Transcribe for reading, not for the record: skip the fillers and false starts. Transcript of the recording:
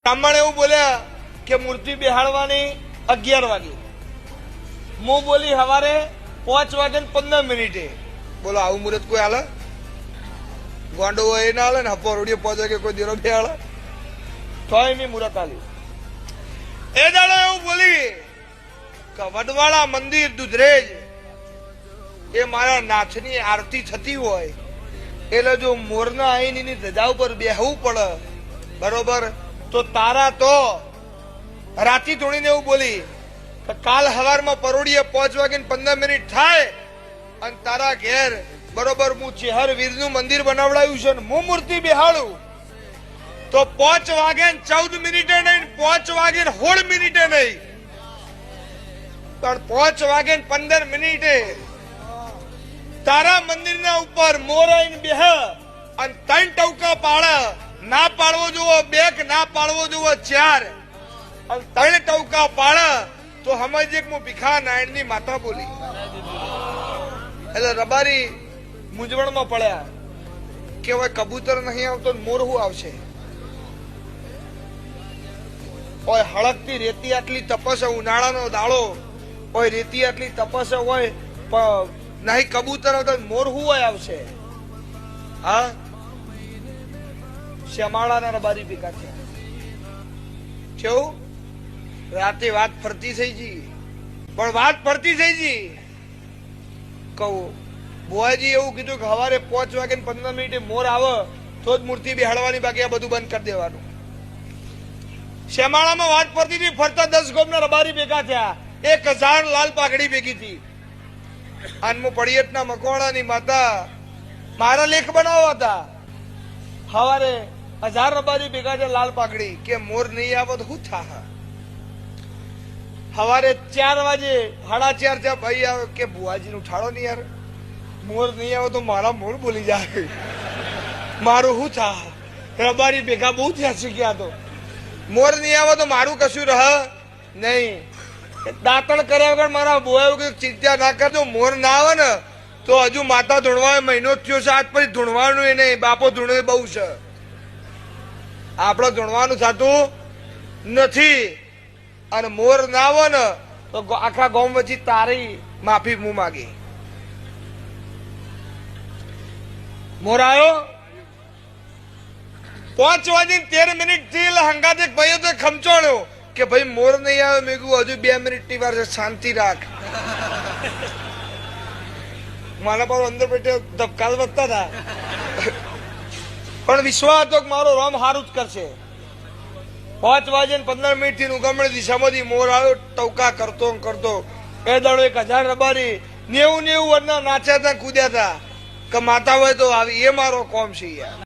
બ્રાહ્મણ એવું બોલ્યા કે મૂર્તિ બેહાડવાની 11 વાગે, હું બોલી સવારે 5 વાગે ને 15 મિનિટે. બોલો આવું મુહૂર્ત કોઈ હાલે? ગોંડો એ ના હાલે ને હપોરડીએ 5 વાગે કોઈ દેરો બેહાડે તોય નહીં મુહૂર્ત હાલ્યું. એ દાડો એવું બોલી કે વડવાળા મંદિર દુધરેજ એ મારા નાથની આરતી થતી હોય એટલે જો મોરના આઈની ધજા ઉપર બેહવું પડે બરોબર, તો તારા તો રાતી તોડીને એવું બોલી કે કાલ સવારમાં પરોડીએ 5 વાગે 15 મિનિટ થાય અને તારા ઘેર બરોબર હું ચેહર વીરનું મંદિર બનાવડાયું છે ને હું મૂર્તિ બેહાડું તો 5 વાગે 14 મિનિટે નહીં, 5 વાગે 16 મિનિટે નહીં, પણ 5 વાગે 15 મિનિટે તારા મંદિરના ઉપર મોર આઈને બેહ અને 3 ટવકા પાડે. ના પાડવો જોવો 2 કે ના પાડવો જોવો 4 અને 3 ટવકા પાડે તો સમજે કે હું ભીખા નારાયણની માતા બોલી. એટલે રબારી મૂંઝવણમાં પડ્યા કે હવે કબૂતર નહીં આવતો મોર શું આવશે? ઓય હળકતી રેતી આટલી તપસે, ઉનાળાનો દાડો ઓય રેતી આટલી તપસે હોય પણ નહીં કબૂતર આવતા મોર શું હોય આવશે? હા, શ્યામાળાના રબારી ભેગા છે. કેવું રાતે વાત ફરતી થઈ ગઈ, પણ વાત ફરતી થઈ ગઈ. કહું બુઆજી એવું કીધું કે સવારે 5 વાગે 15 મિનિટે મોર આવે તો જ મૂર્તિ બેહાડવાની, બાકી આ બધું બંધ કરી દેવાનું. શ્યામાળામાં વાત ફરતી હતી, ફરતા 10 ગોમના રબારી ભેગા થયા, 1000 લાલ પાઘડી ભેગી હતી. આનમુ પડિયતના મકવાણાની માતા મારા લેખ બનાવવા હતા. સવારે 1000 રબારી ભેગા છે લાલ પાઘડી કે મોર નહીં આવે તો શું થા? સવારે 4 વાગે 4:30 ત્યાં ભાઈ આવે કે બુઆજી નું ઠાળો નહીં યાર, મોર નહીં આવે તો મારા મોર બોલી જાય, મારું શું થા? રબારી ભેગા બહુ થયા શીખ્યા, તો મોર નહીં આવે તો મારું કશું રહ નહીં. દાંતણ કર્યા વગર મારા બોયા ચિંતા ના કરજો, મોર ના આવે ને તો હજુ માતા ધૂણવા મહિનો થયો છે, આજ પછી ધૂણવાનું એ નહીં, બાપો ધૂણવે બહુ છે, આપડે ધૂણવાનું થતું નથી. અને મોર ના આવે ને તો આખા ગામ વચ્ચે તારી માફી મું માગી. મોર આવ્યો 5 વાગે 13 મિનિટ થી હંગાત એક ભાઈઓ તો ખમચોણ્યો કે ભાઈ મોર નહીં આવે. મેં કીધું હજુ 2 મિનિટ ની વાર છે, શાંતિ રાખ. મારા પર અંદર પેટે ધબકાલ વધતા હતા, પણ વિશ્વાસ હતો કે મારો રામ હારું જ કરશે. 5 વાગે 15 મિનિટ થી ઉગમણી દિશામાંથી મોર આવ્યો, ટવકા કરતો કરતો. એ દાડો 1000 રબારી 90 વર્ષના નાચ્યા હતા, કૂદ્યા હતા કે માતા હોય તો આવી, એ મારો કોમ છે યાર.